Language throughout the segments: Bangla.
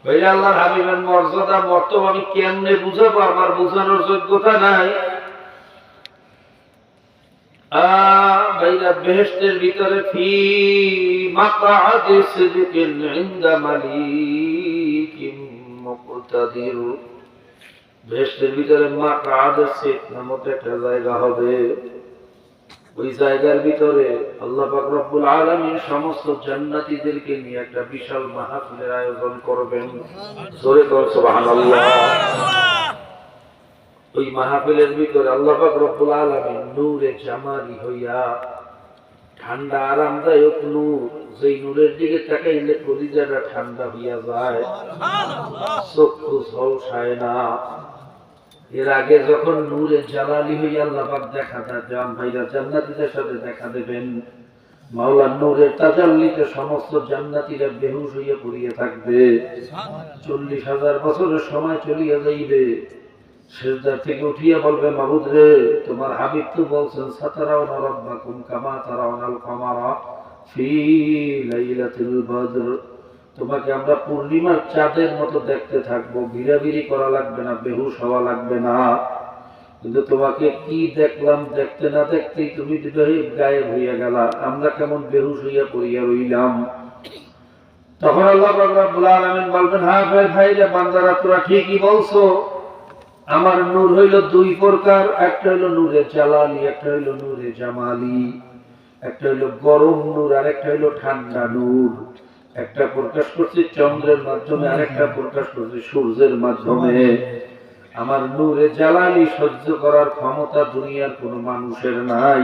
ভাইরা আল্লাহর হাবিবের মর্যাদা মর্তবা আমি কেমনে বুঝাবো, আমার বুঝানোর যোগ্যতা নাই। ভাইরা বেহেশতের ভিতরে ফি মাকআদি সিদকিন ইনদা মালিকিন মুকতাদির, বেহেশতের ভিতরে মাকআদে সিদক নামক একটা জায়গা হবে। ওই জায়গার ভিতরে আল্লাহ পাক রব্বুল আলামিন সমস্ত জান্নাতীদেরকে নিয়ে একটা বিশাল মাহফিলের আয়োজন করবেন। জোরে বল সুবহানাল্লাহ। ওই মাহফিলের ভিতরে আল্লাহ পাক রব্বুল আলামিন নূরে জামালি হইয়া, ঠান্ডা আরামদায়ক নূর, যেই নূরের দিকে তাকাইলে কলিজাটা ঠান্ডা হইয়া যায়, চক্ষু ঝলসায় না। এর আগে যখন নূরে জালালি হইয়া আল্লাহ পাক দেখা দেন, ভাইরা জান্নাতীদের সাথে দেখা দেবেন, মাওলা নূরের তাজাল্লিতে সমস্ত জান্নাতীরা বেহুশ হইয়া পড়িয়া থাকবে। 40,000 বছরের সময় চলিয়া যাইবে। সিজদা থেকে উঠিয়া বলবে, মাবুদ রে, তোমার হাবিব তো বলছেন সাতারাউনা রাব্বাকুম কামা তারাউনাল কামারা ফি লাইলাতুল বদর, তোমাকে আমরা পূর্ণিমার চাঁদের মতো দেখতে থাকবো, ভিড়াভিড়ি করা লাগবে না, বেহুশ হওয়া লাগবে না। কিন্তু তোমাকে কি দেখলাম, দেখতে না দেখতেই তুমি গায়েব হইয়া গেলা, আমরা কেমন বেহুশ হইয়া পড়িয়া রইলাম। তখন আল্লাহ রাব্বুল আলামিন বলবেন, হ্যাঁ ভাইরা বান্দারা, তোরা ঠিকই বলছো, আমার নূর হইল দুই প্রকার, একটা হইল নূরে জালালি, একটা হইল নূরে জামালি। একটা হইল গরম নূর, আর একটা হইল ঠান্ডা নূর। একটা প্রকাশ করছি চন্দ্রের মাধ্যমে, আর একটা প্রকাশ করছি সূর্যের মাধ্যমে। আমার নূরে জালালি সহ্য করার ক্ষমতা দুনিয়ার কোন মানুষের নাই।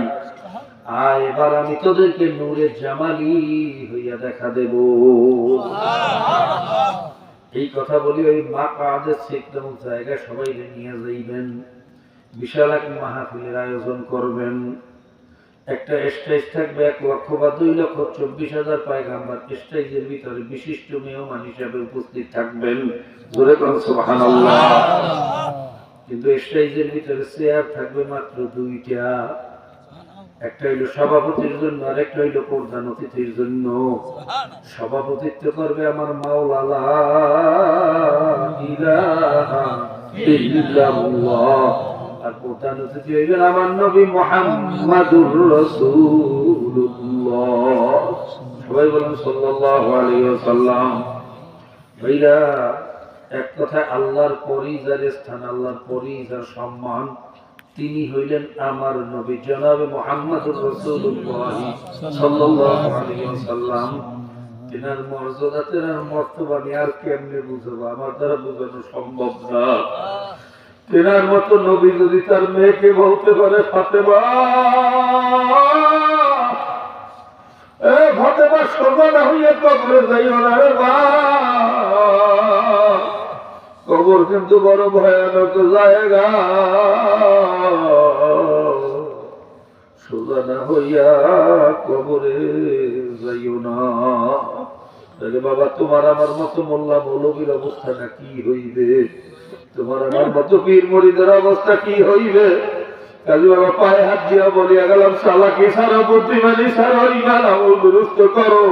আয় এবার আমি তোদেরকে নূরে জামালি হইয়া দেখা দেব। এই কথা বলি ওই মাকআদে সিদক নামক জায়গায় সবাই নিয়ে যাইবেন, বিশাল এক মাহফিলের আয়োজন করবেন। একটা স্টেজ থাকবে, 1 লক্ষ বা 2 লক্ষ 24,000 পয়গাম্বর স্টেজের ভিতরে বিশিষ্ট মেহমান হিসেবে উপস্থিত থাকবেন। জোরে বলুন সুবহানাল্লাহ। কিন্তু স্টেজের ভিতরে চেয়ার থাকবে মাত্র 2টা, একটা হইল সভাপতির জন্য, আর একটা হইল প্রধান অতিথির জন্য। সভাপতিত্ব করবে আমার মাওলা লা ইলাহা ইল্লাল্লাহ, আর প্রধান অতিথি হইবেন আমার নবী মুহাম্মাদুর রাসূলুল্লাহ। সবাই বলেন সাল্লাল্লাহু আলাইহি ওয়াসাল্লাম। ভাইরা, এক কথা, আল্লাহর পরিজার স্থান, আল্লাহর পরিজার সম্মান, তিনি হইলেন আমার নবী জনাবে মুহাম্মাদুর রাসূলুল্লাহ সাল্লাল্লাহু আলাইহি ওয়াসাল্লাম। তিনার মর্যাদা, তিনার মর্তবা আমি আর কেমনে বুঝাবো, আমার দ্বারা বোঝানো সম্ভব না। তিনার মতো নবী যদি তার মেয়েকে বলতে পারে, ফাতেমা ফাতেমা সোজা না হইয়া কবরে যাইও না রে মা, কবর কিন্তু বড় ভয়ানক জায়গা, সোজা না হইয়া কবরে যাইও না। বাবা, তোমার আমার মতো মোল্লা মৌলবীর অবস্থাটা কি হইবে, তোমার আমার মতো পীর মুরিদের অবস্থা কি হইবে। কাজী বাবা পায়ে হাত দিয়া বলিয়া গেলাম, সালাকি সারা বুদ্ধিমানি সারা ইমান আমল দুরুস্ত করো,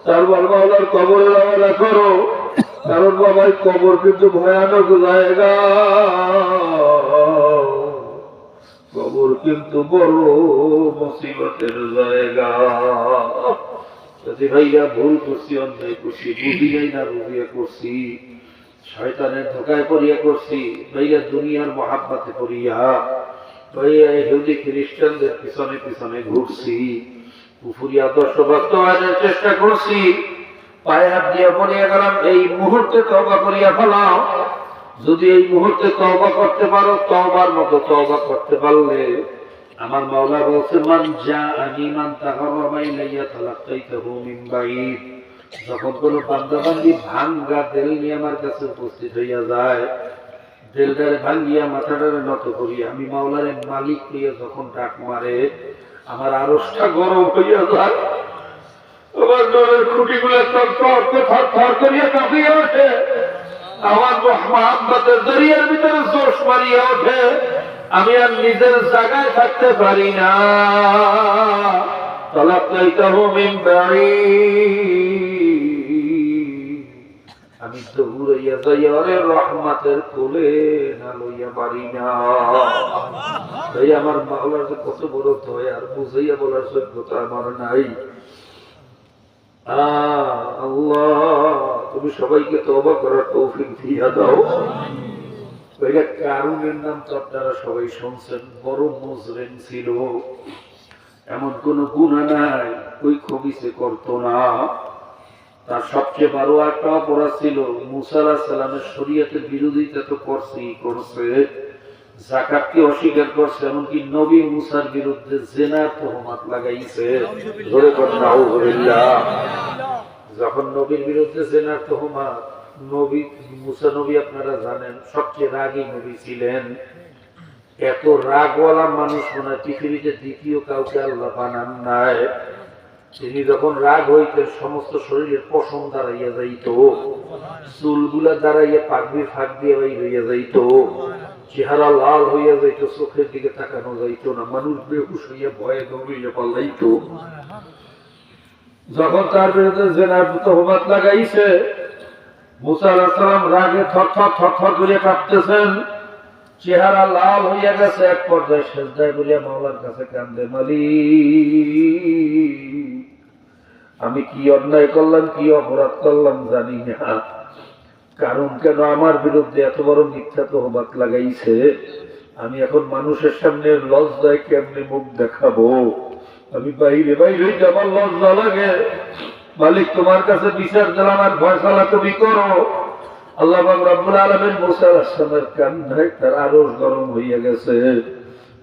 তারপর মাওলার কবরে রওনা করো। কারণ বাবা, কবর কিন্তু ভয়ানক জায়গা, কবর কিন্তু বড় মুসিবতের জায়গা। যদি ভাইয়া ভুল করছি, অন্যায় করছি, বুঝিয়াই না বুঝিয়া করছি, শয়তানের ধোকায় পড়িয়া করছি, ভাইয়া দুনিয়ার মহাব্বতে পড়িয়া, ভাইয়া ইহুদি খ্রিস্টানদের পিছনে পিছনে ঘুরছি, কুফরি আদর্শ বাস্তবায়নের চেষ্টা করছি, পায়ে হাত দিয়া পড়িয়া গেলাম, এই মুহূর্তে তওবা করিয়া ফেলাও। যদি এই মুহূর্তে তওবা করতে পারো, তওবার মতো তওবা করতে পারলে, আমার মাওলা বলছেন, মান জাআনি মান তাকাররাবা ইলাইয়া তালাক্কাইতুহু মিন বাঈদ। যখন কোনো বান্দাবান্দি ভাঙ্গা দিল নিয়ে আমার কাছে উপস্থিত হইয়া যায়, দিলটারে ভাঙ্গিয়া মাথাটারে নত করিয়া আমি মাওলারে মালিক হইয়া যখন ডাক মারে, আমার আরশটা গরম হইয়া যায়, আমার নরের খুঁটিগুলো থর করিয়া কাঁপিয়া ওঠে, আমার মুহাব্বতের দরিয়ার ভিতরে জোশ মারিয়া ওঠে, আমি আর নিজের জায়গায় থাকতে পারি না। তালাক্কাইতুহু মিন বাঈদ, আমি দৌড়াইয়া যাই আরে রহমতের কোলে না লইয়া পারি না। ভাই আমার মাওলার যে কত বড় দয়া আর বুঝাইয়া বলার যোগ্যতা আমার নাই। আল্লাহ তুমি সবাইকে তওবা করার তৌফিক দিয়া দাও। কারুনের নাম তো আপনারা সবাই শুনছেন, বড় মুজরিম ছিল, এমন কোন গুনাহ নাই ওই খবিসে করতো না। তার সবচেয়ে বড় একটা অপরাধ ছিল মুসা আলাইহিস সালামের শরীয়তের বিরোধিতা তো করছে, যাকাতকে অস্বীকার করছে, এমনকি নবী মুসার বিরুদ্ধে জিনার তহমত লাগাইছে। ধরে করেন নাউযুবিল্লাহ। যখন নবীর বিরুদ্ধে জিনার তহমত, নবী মুসা নবী আপনারা জানেন সবচেয়ে রাগী নবী ছিলেন। এত রাগওয়ালা মানুষ মনে হয় পৃথিবীতে দ্বিতীয় কাউকে আল্লাহ বানান নাই। তিনি যখন রাগ হইতেন সমস্ত শরীরের পশম দাঁড়াইয়া যাইত, চুলগুলা দাঁড়াইয়া পাগড়ি ফাঁক দিয়ে বাইর হইয়া যাইত, চেহারা লাল হইয়া যাইত, চোখের দিকে তাকানো যাইত না, মানুষ বেহুশ হইয়া ভয়ে দৌড়িয়া পালাইত। যখন তার বিরুদ্ধে জিনার তহমত লাগাইছে, মুসা আলাইহিস সালাম রাগে থরথর করে কাঁপতেছেন, চেহারা লাল হইয়া গেছে। এক পর্যায়ে সেজদায় বলিয়া মাওলার কাছে কান্দে, মালিক আমি কি অন্যায় করলাম, কি অপরাধ করলাম জানি না, কারণ কেন আমার বিরুদ্ধে এত বড় মিথ্যা তহমত লাগাইছে, আমি এখন মানুষের সামনে লজ্জায় কেমনে মুখ দেখাবো, আমি বাইরে হইতে আমার লজ্জা লাগে। মালিক তোমার কাছে বিচার দিলাম, আর ফয়সালা তুমি করো। আল্লাহ পাক রব্বুল আলামিন মুসা আলাইহিস সালামের কান্নায় তার আরশ গরম হইয়া গেছে।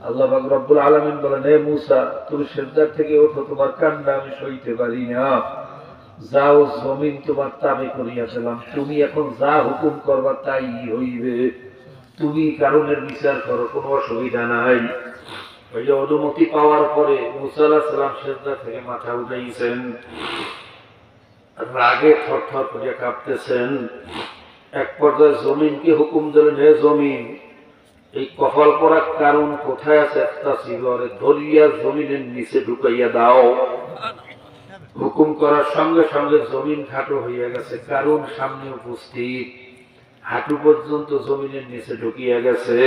আল্লাহ পাক রব্বুল আলামিন বলেন, হে মুসা তুমি সিজদা থেকে ওঠো, তোমার কান্না আমি সইতে পারি না, যাও জমিন তোমার তাবে করিয়া দিলাম, তুমি এখন যা হুকুম করবা তাই হইবে, তুমি কারণের বিচার করো, কোনো অসুবিধা নাই। ওই যে অনুমতি পাওয়ার পরে মুসা আলাইহিস সালাম সিজদা থেকে মাথা উঠাইছেন, রাগে থরথর করে কাঁপতেছেন। এক পর্যায়ে জমিনকে হুকুম দিলেন, হে জমিন এই কপাল পরা কারণ কোথায় আছে, একটা শিবরে ধরিয়া জমিনের নিচে ঢুকাইয়া দাও। হুকুম করার সঙ্গে সঙ্গে জমিন খাটো হইয়া গেছে, কারণ সামনে উপস্থিত, হাঁটু পর্যন্ত জমিনের নিচে ঢুকিয়া গেছে।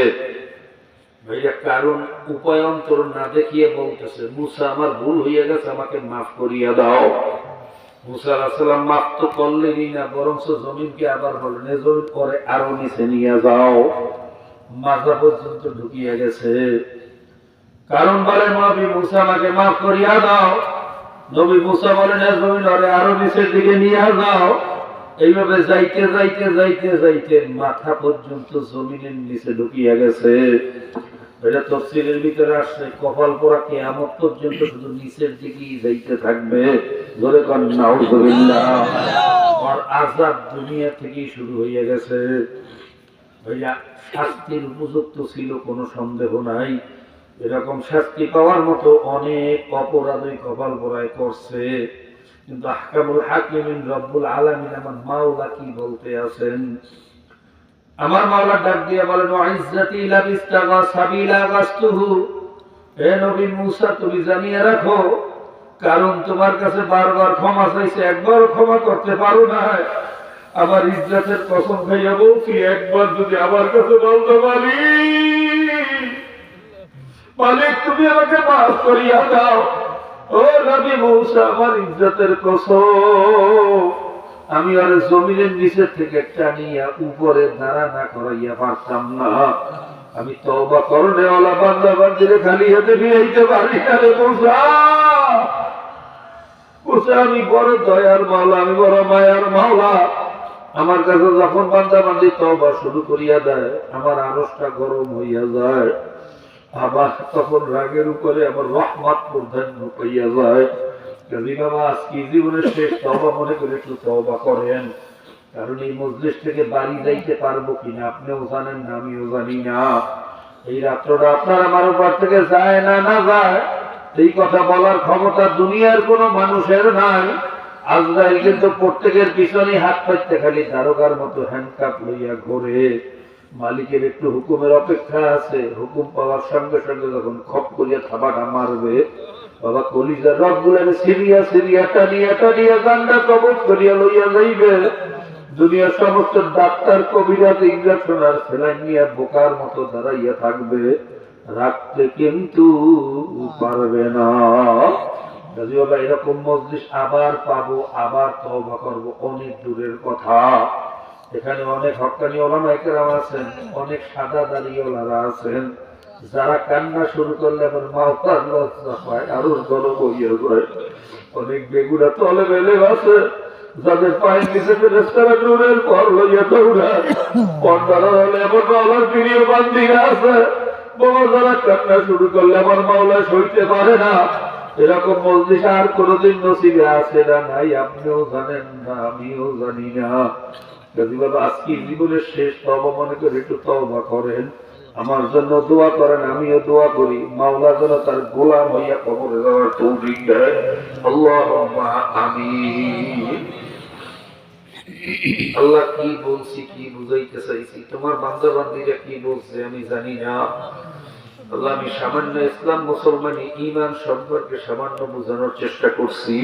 ভাইয়া কারণ উপায়ন্তর না দেখিয়ে বলতেছে, মুসা আমার ভুল হইয়া গেছে, আমাকে মাফ করিয়া দাও। মুসা আলাইহিস সালাম মাফ তো করলেনই না, বরঞ্চ জমিনকে আবার বলেন, এ জমিন পরে আরো নিচে নিয়ে যাও, মাজা পর্যন্ত ঢুকিয়া গেছে। কারণ বলে, নবী মুসা আমাকে মাফ করিয়া দাও। নবী মুসা বলেন, এ জমিন আরো নিচের দিকে নিয়ে যাও। এইভাবে যাইতে যাইতে যাইতে যাইতে মাথা পর্যন্ত জমিনের নিচে ঢুকিয়া গেছে। এটা তফসিলের ভিতরে আসছে, কপাল পোড়া কিয়ামত পর্যন্ত শুধু নিচের দিকেই যাইতে থাকবে। ধরে কন নাউযুবিল্লাহ। আর আযাব দুনিয়া থেকেই শুরু হইয়া গেছে। ভাইয়া শাস্তির উপযুক্ত ছিল, কোনো সন্দেহ নাই। এরকম শাস্তি পাওয়ার মতো অনেক অপরাধী কপাল পোড়ায় করছে, কিন্তু আহকামুল হাকিমিন রব্বুল আলামিন আমার মাওলা কি বলতে আছেন। আমার মাওলা ডাক দিয়ে বলেন, ওয়াইজ্জাতি লাবিস্তাগা সাবিলা গাসতুহু, হে নবী মুসা তুমি জানিয়ে রাখো, কারণ তোমার কাছে বারবার ক্ষমা চাইছে, একবার ক্ষমা করতে পারো না। আমার ইজ্জতের কসম খাইয়া বলছি, একবার যদি আমার কাছে বলতে পারি, মালিক তুমি আমাকে মাফ করিয়া দাও, ও নবী মুসা আমার ইজ্জতের কসম, আমি আর জমিনের নিচের থেকে টানিয়া উপরে দাঁড়া না করাইয়া পারতাম না। আমি তওবা করলে ওলা বান্দা বান্দিরে খালি হাতে ফিরাইতে পারি না রে মুসা। মুসা আমি বড় দয়ার মাওলা, আমি বড় মায়ার মাওলা। আমার কাছে যখন বান্দা বান্দি তওবা শুরু করিয়া দেয়, আমার আরশটা গরম হইয়া যায়, আবার তখন রাগের উপরে আমার রহমত প্রধান্য হইয়া যায়। বাবা আজকে জীবনের শেষ তওবা মনে করে একটু তওবা করেন, কারণ এই মজলিস থেকে বাড়ি যাইতে পারবো কিনা আপনিও জানেন না, আমিও জানি না। এই রাত্রটা আপনার আমার উপর থেকে যায় না না যায়, এই কথা বলার ক্ষমতা দুনিয়ার কোনো মানুষের নাই। আজরাইল কিন্তু প্রত্যেকের পিছনে হাত পাইতে খালি দারোগার মতো হ্যান্ডকাপ লইয়া ঘোরে। মালিকের একটু হুকুমের অপেক্ষা আছে, হুকুম পাওয়ার সঙ্গে সঙ্গে যখন খপ করিয়া থাবাটা মারবে, বাবা কলিজার রগগুলো সিরিয়া সিরিয়া টানিয়া টানিয়া গান্ডা কবজ করিয়া লইয়া যাইবে। দুনিয়ার সমস্ত ডাক্তার কবিরাজ ইঞ্জেকশন আর সেলাইন নিয়ে বোকার মতো দাঁড়াইয়া থাকবে, রাখতে কিন্তু পারবে না। এরকম মজলিস আবার পাবো, আবার তওবা করবো, অনেক দূরের কথা। এখানে অনেক হক্কানি ওলামায়ে কেরাম আছেন, অনেক সাদা দাড়িওয়ালারা আছেন, যারা কান্না শুরু করলে আমার মাথার লজ্জা পায়, আরো গরম হইয়া যায়। অনেক বেগুড়া তলে বেলে আছে, যাদের পায়ের নিচে ফেরেশতারা নূরের পর লইয়া দৌড়ায়। পর্দারা হলে এমন মাওলার প্রিয় বান্দিরা আছে, বাবা যারা কান্না শুরু করলে আমার মাওলা সইতে পারে না। এরকম মজলিস আর কোনদিন নসিবে আছে না নাই, আপনিও জানেন না, আমিও জানি না। যদি বাবা আজকে জীবনের শেষ তওবা মনে করে একটু তওবা করেন, আমার জন্য দোয়া করেন, আমিও দোয়া করি, মাওলা যেন তার গোলাম হইয়া কবরে যাওয়ার তৌফিক দেয়। আল্লাহুম্মা আমিন। আল্লাহ কি বলছি, কি বুঝাইতে চাইছি, তোমার বান্দা বান্দীরা কি বলছে আমি জানি না। আল্লাহ আমি সামান্য ইসলাম মুসলমানি ঈমান সম্পর্কে সামান্য বোঝানোর চেষ্টা করছি।